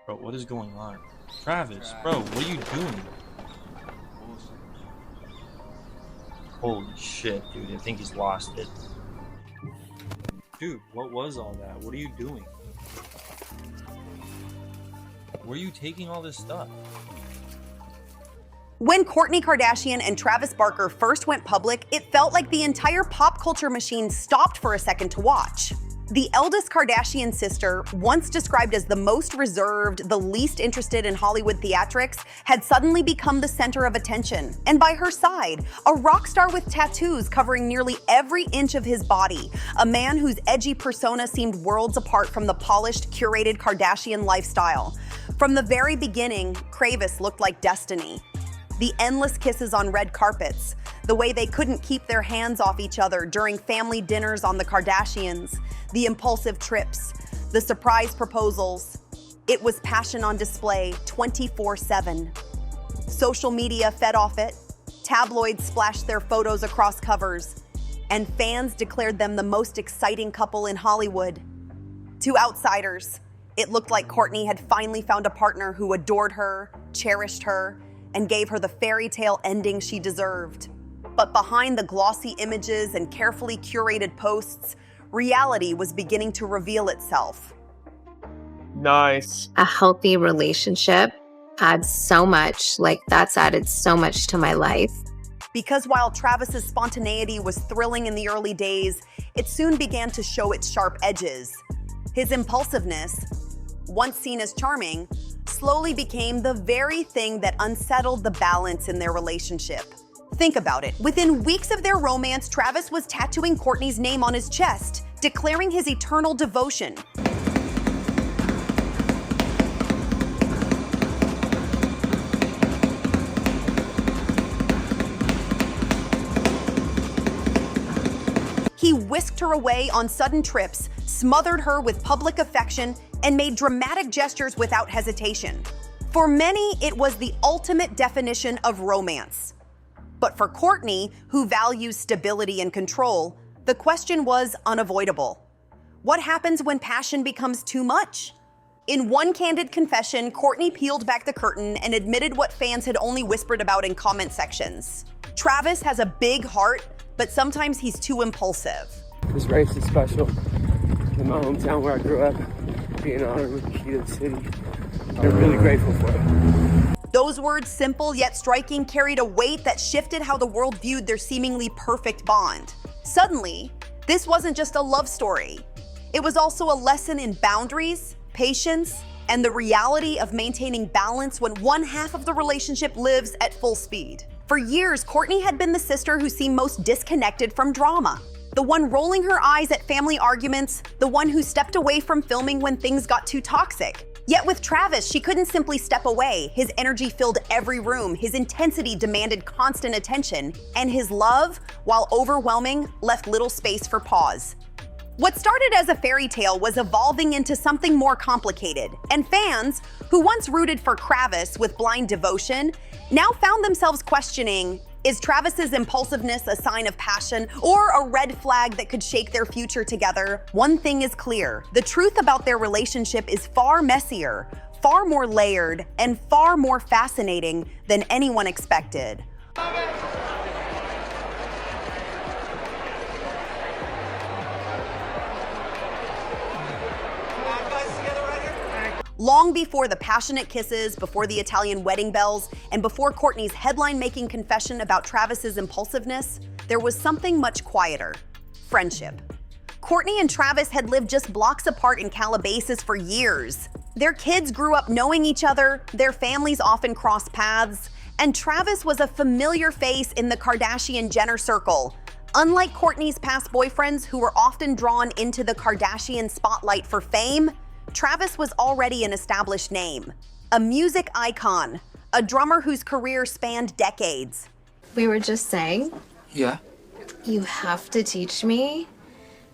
Bro, what is going on? Travis, bro, what are you doing? Holy shit, dude. I think he's lost it. Dude, what was all that? What are you doing? Where are you taking all this stuff? When Kourtney Kardashian and Travis Barker first went public, it felt like the entire pop culture machine stopped for a second to watch. The eldest Kardashian sister, once described as the most reserved, the least interested in Hollywood theatrics, had suddenly become the center of attention. And by her side, a rock star with tattoos covering nearly every inch of his body, a man whose edgy persona seemed worlds apart from the polished, curated Kardashian lifestyle. From the very beginning, Kravis looked like destiny. The endless kisses on red carpets, the way they couldn't keep their hands off each other during family dinners on the Kardashians, the impulsive trips, the surprise proposals. It was passion on display 24/7. Social media fed off it, tabloids splashed their photos across covers, and fans declared them the most exciting couple in Hollywood. To outsiders, it looked like Kourtney had finally found a partner who adored her, cherished her, and gave her the fairy tale ending she deserved. But behind the glossy images and carefully curated posts, reality was beginning to reveal itself. Nice. A healthy relationship adds so much, that's added so much to my life. Because while Travis's spontaneity was thrilling in the early days, it soon began to show its sharp edges. His impulsiveness, once seen as charming, slowly became the very thing that unsettled the balance in their relationship. Think about it. Within weeks of their romance, Travis was tattooing Kourtney's name on his chest, declaring his eternal devotion. He whisked her away on sudden trips, smothered her with public affection, and made dramatic gestures without hesitation. For many, it was the ultimate definition of romance. But for Kourtney, who values stability and control, the question was unavoidable. What happens when passion becomes too much? In one candid confession, Kourtney peeled back the curtain and admitted what fans had only whispered about in comment sections. Travis has a big heart, but sometimes he's too impulsive. This race is special. In my hometown where I grew up, being honored with the key to the city. I'm really grateful for it. Those words, simple yet striking, carried a weight that shifted how the world viewed their seemingly perfect bond. Suddenly, this wasn't just a love story. It was also a lesson in boundaries, patience, and the reality of maintaining balance when one half of the relationship lives at full speed. For years, Kourtney had been the sister who seemed most disconnected from drama. The one rolling her eyes at family arguments, the one who stepped away from filming when things got too toxic. Yet with Travis, she couldn't simply step away. His energy filled every room, his intensity demanded constant attention, and his love, while overwhelming, left little space for pause. What started as a fairy tale was evolving into something more complicated, and fans, who once rooted for Kravis with blind devotion, now found themselves questioning, is Travis's impulsiveness a sign of passion or a red flag that could shake their future together? One thing is clear: the truth about their relationship is far messier, far more layered, and far more fascinating than anyone expected. Long before the passionate kisses, before the Italian wedding bells, and before Kourtney's headline-making confession about Travis's impulsiveness, there was something much quieter: friendship. Kourtney and Travis had lived just blocks apart in Calabasas for years. Their kids grew up knowing each other, their families often crossed paths, and Travis was a familiar face in the Kardashian-Jenner circle. Unlike Kourtney's past boyfriends, who were often drawn into the Kardashian spotlight for fame, Travis was already an established name, a music icon, a drummer whose career spanned decades. We were just saying, Yeah? you have to teach me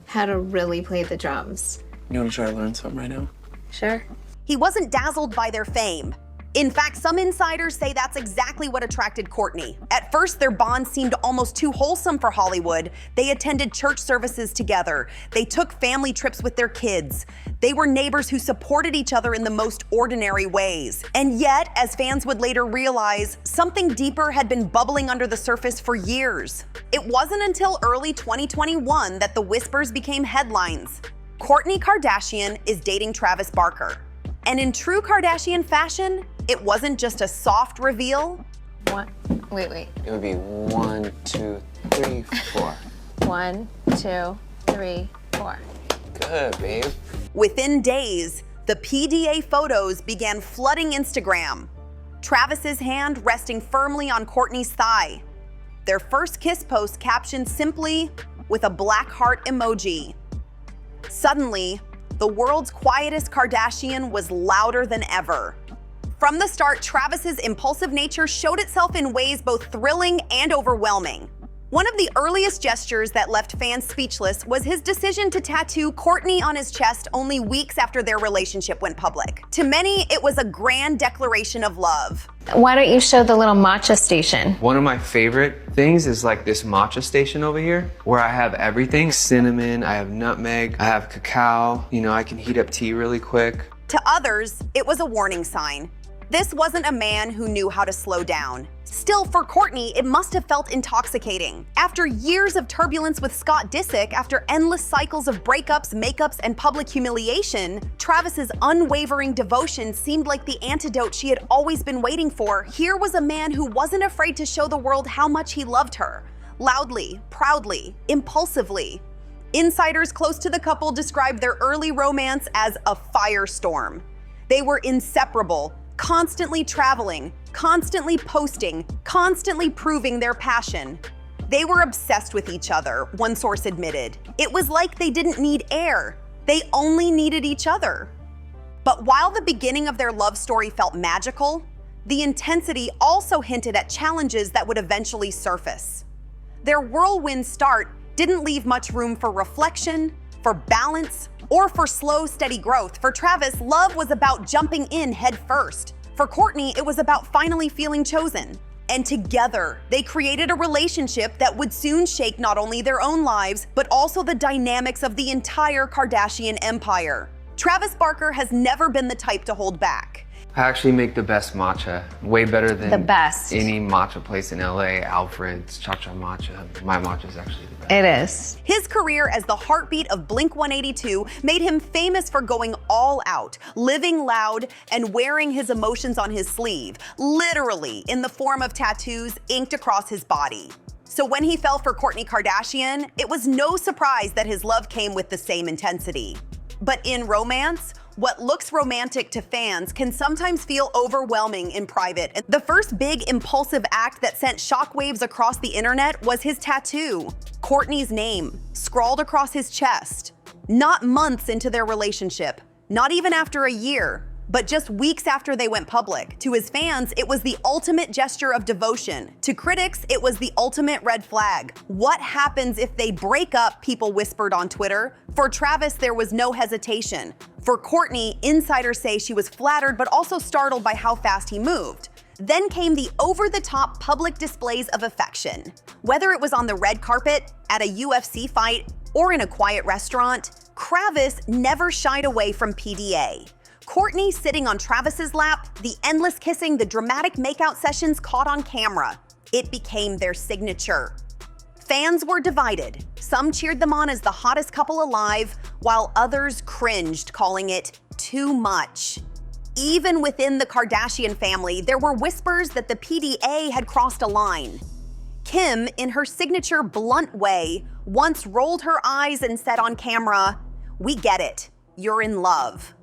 how to really play the drums. You want to try to learn something right now? Sure. He wasn't dazzled by their fame. In fact, some insiders say that's exactly what attracted Kourtney. At first, their bond seemed almost too wholesome for Hollywood. They attended church services together. They took family trips with their kids. They were neighbors who supported each other in the most ordinary ways. And yet, as fans would later realize, something deeper had been bubbling under the surface for years. It wasn't until early 2021 that the whispers became headlines. Kourtney Kardashian is dating Travis Barker. And in true Kardashian fashion, it wasn't just a soft reveal. Wait. It would be 1, 2, 3, 4. 1, 2, 3, 4. Good, babe. Within days, the PDA photos began flooding Instagram. Travis's hand resting firmly on Kourtney's thigh. Their first kiss post captioned simply with a black heart emoji. Suddenly, the world's quietest Kardashian was louder than ever. From the start, Travis's impulsive nature showed itself in ways both thrilling and overwhelming. One of the earliest gestures that left fans speechless was his decision to tattoo Kourtney on his chest only weeks after their relationship went public. To many, it was a grand declaration of love. Why don't you show the little matcha station? One of my favorite things is like this matcha station over here where I have everything. Cinnamon, I have nutmeg, I have cacao. You know, I can heat up tea really quick. To others, it was a warning sign. This wasn't a man who knew how to slow down. Still, for Kourtney, it must have felt intoxicating. After years of turbulence with Scott Disick, after endless cycles of breakups, makeups, and public humiliation, Travis's unwavering devotion seemed like the antidote she had always been waiting for. Here was a man who wasn't afraid to show the world how much he loved her. Loudly, proudly, impulsively. Insiders close to the couple described their early romance as a firestorm. They were inseparable, constantly traveling, constantly posting, constantly proving their passion. They were obsessed with each other, one source admitted. It was like they didn't need air. They only needed each other. But while the beginning of their love story felt magical, the intensity also hinted at challenges that would eventually surface. Their whirlwind start didn't leave much room for reflection, for balance, or for slow, steady growth. For Travis, love was about jumping in head first. For Kourtney, it was about finally feeling chosen. And together, they created a relationship that would soon shake not only their own lives, but also the dynamics of the entire Kardashian empire. Travis Barker has never been the type to hold back. I actually make the best matcha, way better than The best. any matcha place in LA, Alfred's, Cha-Cha Matcha. My matcha is actually the best. It is. His career as the heartbeat of Blink-182 made him famous for going all out, living loud, and wearing his emotions on his sleeve, literally in the form of tattoos inked across his body. So when he fell for Kourtney Kardashian, it was no surprise that his love came with the same intensity. But in romance, what looks romantic to fans can sometimes feel overwhelming in private. The first big impulsive act that sent shockwaves across the internet was his tattoo, Kourtney's name, scrawled across his chest. Not months into their relationship, not even after a year, but just weeks after they went public. To his fans, it was the ultimate gesture of devotion. To critics, it was the ultimate red flag. What happens if they break up, people whispered on Twitter. For Travis, there was no hesitation. For Kourtney, insiders say she was flattered but also startled by how fast he moved. Then came the over-the-top public displays of affection. Whether it was on the red carpet, at a UFC fight, or in a quiet restaurant, Travis never shied away from PDA. Kourtney sitting on Travis's lap, the endless kissing, the dramatic makeout sessions caught on camera. It became their signature. Fans were divided. Some cheered them on as the hottest couple alive, while others cringed, calling it too much. Even within the Kardashian family, there were whispers that the PDA had crossed a line. Kim, in her signature blunt way, once rolled her eyes and said on camera, "We get it, you're in love."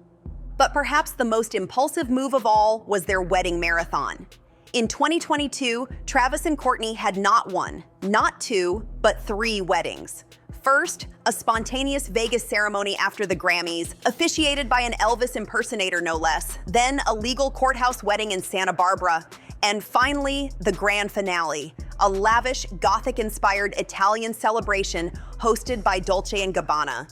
But perhaps the most impulsive move of all was their wedding marathon. In 2022, Travis and Kourtney had not one, not two, but 3 weddings. First, a spontaneous Vegas ceremony after the Grammys, officiated by an Elvis impersonator no less. Then a legal courthouse wedding in Santa Barbara. And finally, the grand finale, a lavish, Gothic-inspired Italian celebration hosted by Dolce & Gabbana.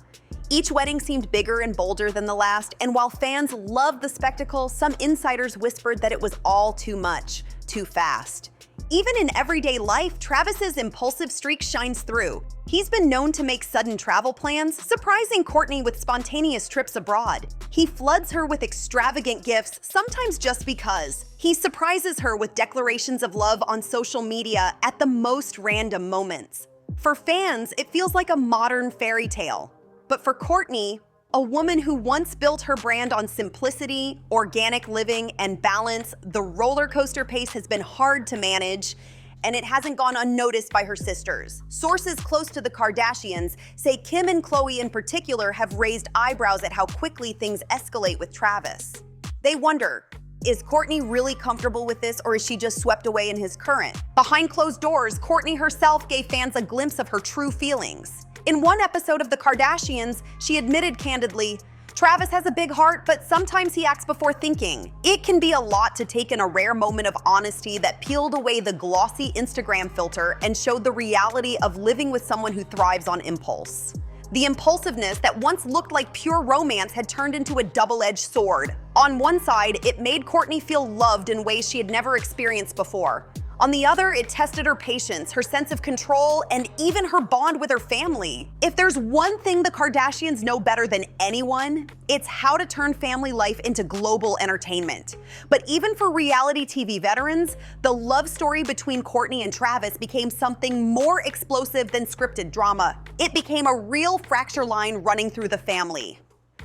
Each wedding seemed bigger and bolder than the last, and while fans loved the spectacle, some insiders whispered that it was all too much, too fast. Even in everyday life, Travis's impulsive streak shines through. He's been known to make sudden travel plans, surprising Kourtney with spontaneous trips abroad. He floods her with extravagant gifts, sometimes just because. He surprises her with declarations of love on social media at the most random moments. For fans, it feels like a modern fairy tale. But for Kourtney, a woman who once built her brand on simplicity, organic living, and balance, the roller coaster pace has been hard to manage, and it hasn't gone unnoticed by her sisters. Sources close to the Kardashians say Kim and Khloe in particular have raised eyebrows at how quickly things escalate with Travis. They wonder, is Kourtney really comfortable with this, or is she just swept away in his current? Behind closed doors, Kourtney herself gave fans a glimpse of her true feelings. In one episode of The Kardashians, she admitted candidly, "Travis has a big heart, but sometimes he acts before thinking." It can be a lot to take in a rare moment of honesty that peeled away the glossy Instagram filter and showed the reality of living with someone who thrives on impulse. The impulsiveness that once looked like pure romance had turned into a double-edged sword. On one side, it made Kourtney feel loved in ways she had never experienced before. On the other, it tested her patience, her sense of control, and even her bond with her family. If there's one thing the Kardashians know better than anyone, it's how to turn family life into global entertainment. But even for reality TV veterans, the love story between Kourtney and Travis became something more explosive than scripted drama. It became a real fracture line running through the family.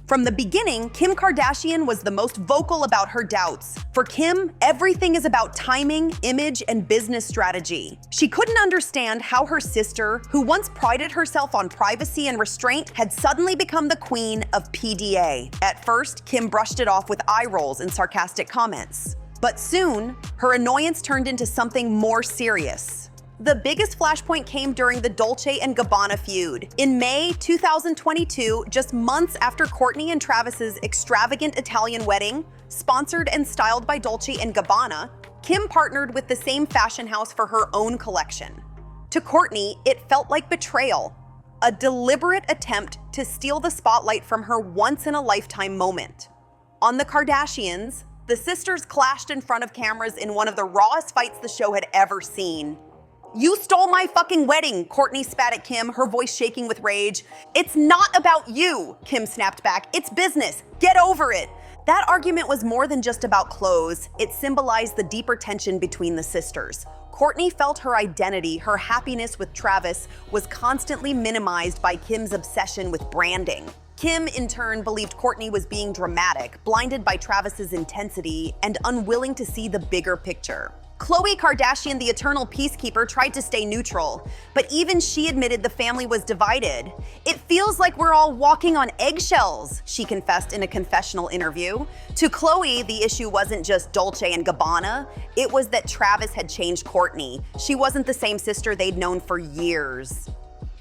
From the beginning, Kim Kardashian was the most vocal about her doubts. For Kim, everything is about timing, image, and business strategy. She couldn't understand how her sister, who once prided herself on privacy and restraint, had suddenly become the queen of PDA. At first, Kim brushed it off with eye rolls and sarcastic comments. But soon, her annoyance turned into something more serious. The biggest flashpoint came during the Dolce & Gabbana feud. In May 2022, just months after Kourtney and Travis's extravagant Italian wedding, sponsored and styled by Dolce & Gabbana, Kim partnered with the same fashion house for her own collection. To Kourtney, it felt like betrayal, a deliberate attempt to steal the spotlight from her once-in-a-lifetime moment. On The Kardashians, the sisters clashed in front of cameras in one of the rawest fights the show had ever seen. "You stole my fucking wedding," Kourtney spat at Kim, her voice shaking with rage. "It's not about you," Kim snapped back. "It's business. Get over it." That argument was more than just about clothes. It symbolized the deeper tension between the sisters. Kourtney felt her identity, her happiness with Travis, was constantly minimized by Kim's obsession with branding. Kim, in turn, believed Kourtney was being dramatic, blinded by Travis's intensity, and unwilling to see the bigger picture. Khloe Kardashian, the eternal peacekeeper, tried to stay neutral, but even she admitted the family was divided. "It feels like we're all walking on eggshells," she confessed in a confessional interview. To Khloe, the issue wasn't just Dolce & Gabbana, it was that Travis had changed Kourtney. She wasn't the same sister they'd known for years.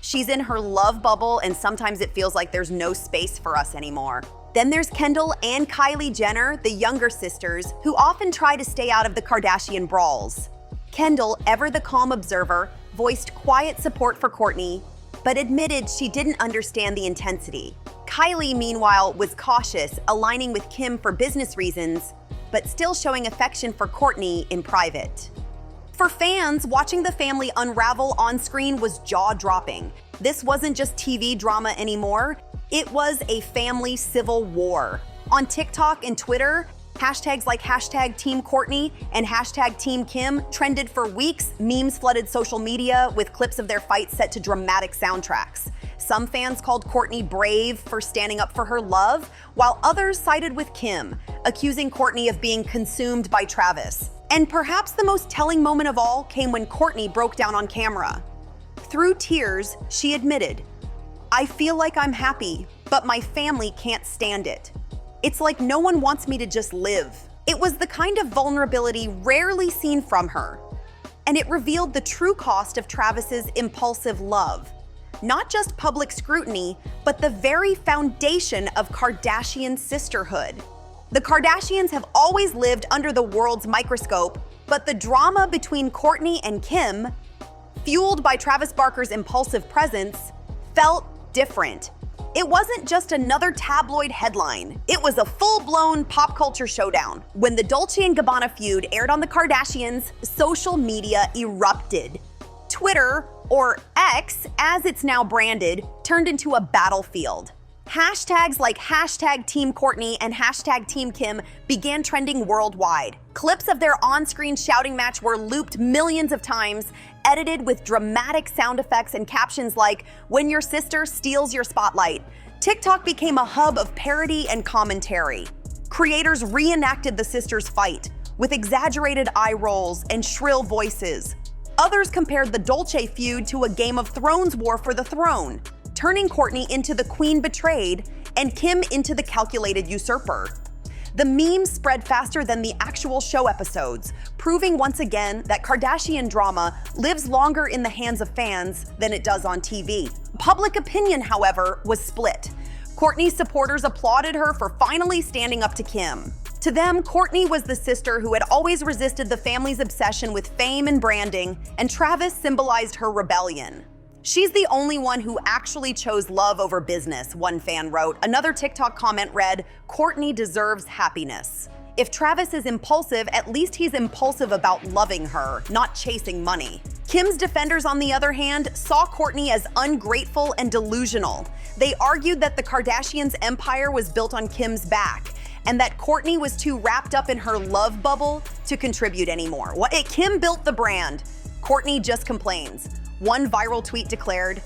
"She's in her love bubble, and sometimes it feels like there's no space for us anymore." Then there's Kendall and Kylie Jenner, the younger sisters, who often try to stay out of the Kardashian brawls. Kendall, ever the calm observer, voiced quiet support for Kourtney, but admitted she didn't understand the intensity. Kylie, meanwhile, was cautious, aligning with Kim for business reasons, but still showing affection for Kourtney in private. For fans, watching the family unravel on screen was jaw-dropping. This wasn't just TV drama anymore. It was a family civil war. On TikTok and Twitter, hashtags like #TeamKourtney and #TeamKim trended for weeks. Memes flooded social media with clips of their fights set to dramatic soundtracks. Some fans called Kourtney brave for standing up for her love, while others sided with Kim, accusing Kourtney of being consumed by Travis. And perhaps the most telling moment of all came when Kourtney broke down on camera. Through tears, she admitted, "I feel like I'm happy, but my family can't stand it. It's like no one wants me to just live." It was the kind of vulnerability rarely seen from her. And it revealed the true cost of Travis's impulsive love. Not just public scrutiny, but the very foundation of Kardashian sisterhood. The Kardashians have always lived under the world's microscope, but the drama between Kourtney and Kim, fueled by Travis Barker's impulsive presence, felt different. It wasn't just another tabloid headline. It was a full-blown pop culture showdown. When the Dolce & Gabbana feud aired on the Kardashians, social media erupted. Twitter, or X, as it's now branded, turned into a battlefield. Hashtags like hashtag Team Kourtney and hashtag Team Kim began trending worldwide. Clips of their on-screen shouting match were looped millions of times, edited with dramatic sound effects and captions like, "When your sister steals your spotlight." TikTok became a hub of parody and commentary. Creators reenacted the sisters' fight with exaggerated eye rolls and shrill voices. Others compared the Dolce feud to a Game of Thrones war for the throne, turning Kourtney into the queen betrayed and Kim into the calculated usurper. The memes spread faster than the actual show episodes, proving once again that Kardashian drama lives longer in the hands of fans than it does on TV. Public opinion, however, was split. Kourtney's supporters applauded her for finally standing up to Kim. To them, Kourtney was the sister who had always resisted the family's obsession with fame and branding, and Travis symbolized her rebellion. "She's the only one who actually chose love over business," one fan wrote. Another TikTok comment read, "Kourtney deserves happiness." If Travis is impulsive, at least he's impulsive about loving her, not chasing money. Kim's defenders, on the other hand, saw Kourtney as ungrateful and delusional. They argued that the Kardashians' empire was built on Kim's back, and that Kourtney was too wrapped up in her love bubble to contribute anymore. Kim built the brand. Kourtney just complains. One viral tweet declared,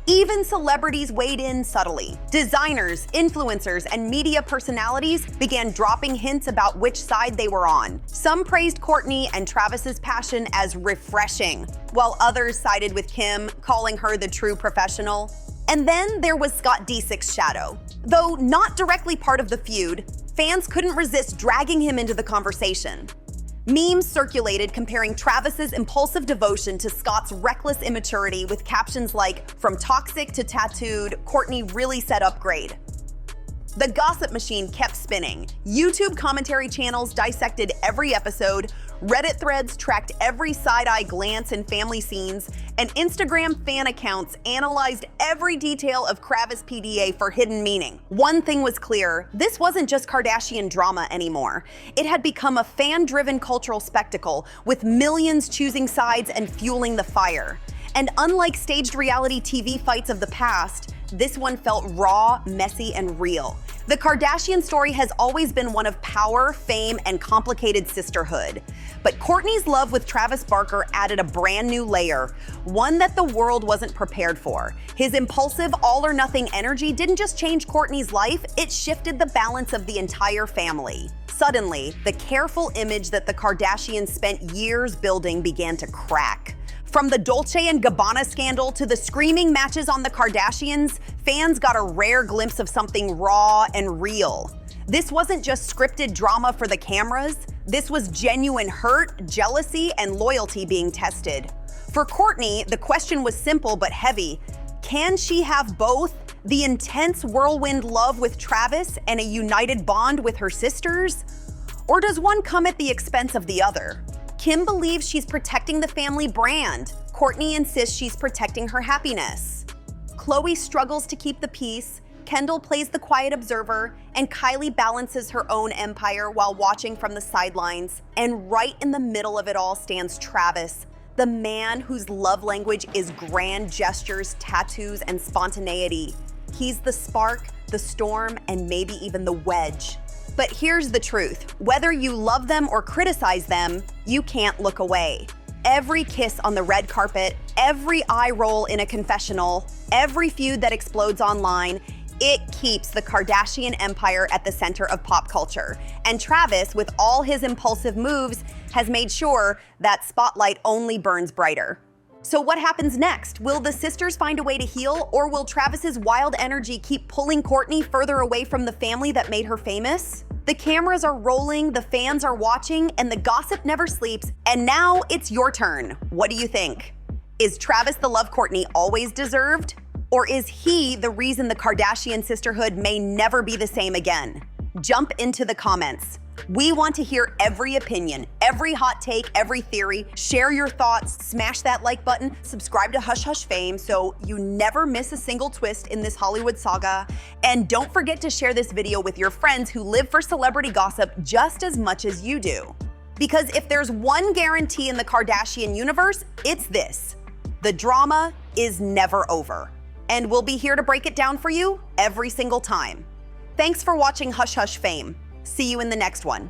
"Even celebrities weighed in subtly. Designers, influencers, and media personalities began dropping hints about which side they were on. Some praised Kourtney and Travis's passion as refreshing, while others sided with Kim, calling her the true professional." And then there was Scott Disick's shadow. Though not directly part of the feud, fans couldn't resist dragging him into the conversation. Memes circulated comparing Travis's impulsive devotion to Scott's reckless immaturity with captions like, "From toxic to tattooed, Kourtney really set up great." The gossip machine kept spinning. YouTube commentary channels dissected every episode, Reddit threads tracked every side-eye glance in family scenes, and Instagram fan accounts analyzed every detail of Travis PDA for hidden meaning. One thing was clear, this wasn't just Kardashian drama anymore. It had become a fan-driven cultural spectacle, with millions choosing sides and fueling the fire. And unlike staged reality TV fights of the past, this one felt raw, messy, and real. The Kardashian story has always been one of power, fame, and complicated sisterhood. But Kourtney's love with Travis Barker added a brand new layer, one that the world wasn't prepared for. His impulsive, all-or-nothing energy didn't just change Kourtney's life, it shifted the balance of the entire family. Suddenly, the careful image that the Kardashians spent years building began to crack. From the Dolce & Gabbana scandal to the screaming matches on the Kardashians, fans got a rare glimpse of something raw and real. This wasn't just scripted drama for the cameras. This was genuine hurt, jealousy, and loyalty being tested. For Kourtney, the question was simple but heavy. Can she have both the intense whirlwind love with Travis and a united bond with her sisters? Or does one come at the expense of the other? Kim believes she's protecting the family brand. Kourtney insists she's protecting her happiness. Khloe struggles to keep the peace, Kendall plays the quiet observer, and Kylie balances her own empire while watching from the sidelines. And right in the middle of it all stands Travis, the man whose love language is grand gestures, tattoos, and spontaneity. He's the spark, the storm, and maybe even the wedge. But here's the truth. Whether you love them or criticize them, you can't look away. Every kiss on the red carpet, every eye roll in a confessional, every feud that explodes online, it keeps the Kardashian empire at the center of pop culture. And Travis, with all his impulsive moves, has made sure that spotlight only burns brighter. So what happens next? Will the sisters find a way to heal, or will Travis's wild energy keep pulling Kourtney further away from the family that made her famous? The cameras are rolling, the fans are watching, and the gossip never sleeps. And now it's your turn. What do you think? Is Travis the love Kourtney always deserved? Or is he the reason the Kardashian sisterhood may never be the same again? Jump into the comments. We want to hear every opinion, every hot take, every theory. Share your thoughts, smash that like button, subscribe to Hush Hush Fame so you never miss a single twist in this Hollywood saga. And don't forget to share this video with your friends who live for celebrity gossip just as much as you do. Because if there's one guarantee in the Kardashian universe, it's this: the drama is never over. And we'll be here to break it down for you every single time. Thanks for watching Hush Hush Fame. See you in the next one.